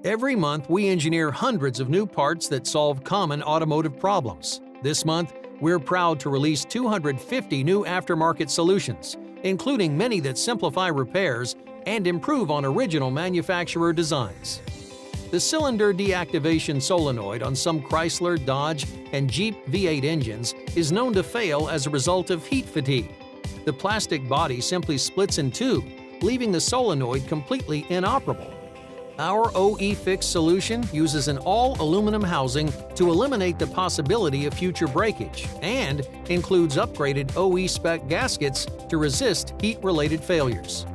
Every month, we engineer hundreds of new parts that solve common automotive problems. This month, we're proud to release 250 new aftermarket solutions, including many that simplify repairs and improve on original manufacturer designs. The cylinder deactivation solenoid on some Chrysler, Dodge, and Jeep V8 engines is known to fail as a result of heat fatigue. The plastic body simply splits in two, leaving the solenoid completely inoperable. Our OE Fix solution uses an all-aluminum housing to eliminate the possibility of future breakage and includes upgraded OE spec gaskets to resist heat-related failures.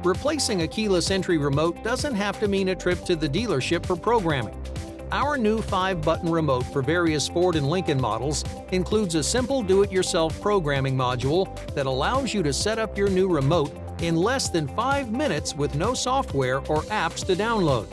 Replacing a keyless entry remote doesn't have to mean a trip to the dealership for programming. Our new 5-button remote for various Ford and Lincoln models includes a simple do-it-yourself programming module that allows you to set up your new remote in less than 5 minutes with no software or apps to download.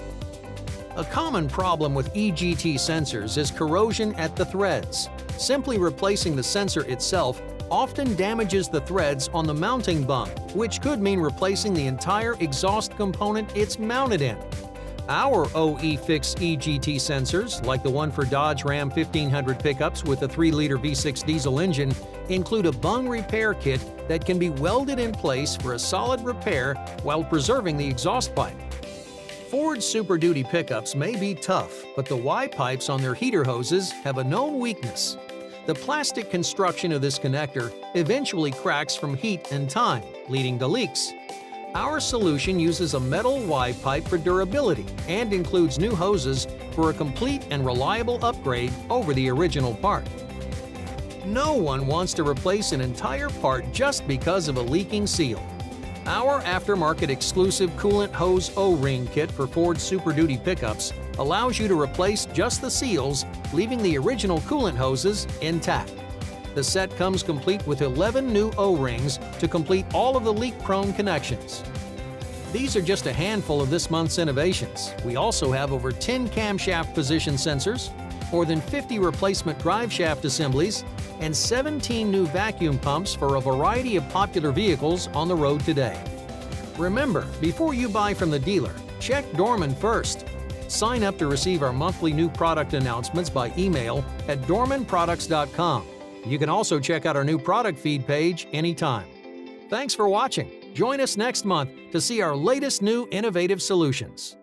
A common problem with EGT sensors is corrosion at the threads. Simply replacing the sensor itself often damages the threads on the mounting bung, which could mean replacing the entire exhaust component it's mounted in. Our OE Fix EGT sensors, like the one for Dodge Ram 1500 pickups with a 3-liter V6 diesel engine, include a bung repair kit that can be welded in place for a solid repair while preserving the exhaust pipe. Ford Super Duty pickups may be tough, but the Y-pipes on their heater hoses have a known weakness. The plastic construction of this connector eventually cracks from heat and time, leading to leaks. Our solution uses a metal Y-pipe for durability and includes new hoses for a complete and reliable upgrade over the original part. No one wants to replace an entire part just because of a leaking seal. Our aftermarket exclusive coolant hose O-ring kit for Ford Super Duty pickups allows you to replace just the seals, leaving the original coolant hoses intact. The set comes complete with 11 new O-rings to complete all of the leak-prone connections. These are just a handful of this month's innovations. We also have over 10 camshaft position sensors, more than 50 replacement drive shaft assemblies, and 17 new vacuum pumps for a variety of popular vehicles on the road today. Remember, before you buy from the dealer, check Dorman first. Sign up to receive our monthly new product announcements by email at dormanproducts.com. You can also check out our new product feed page anytime. Thanks for watching. Join us next month to see our latest new innovative solutions.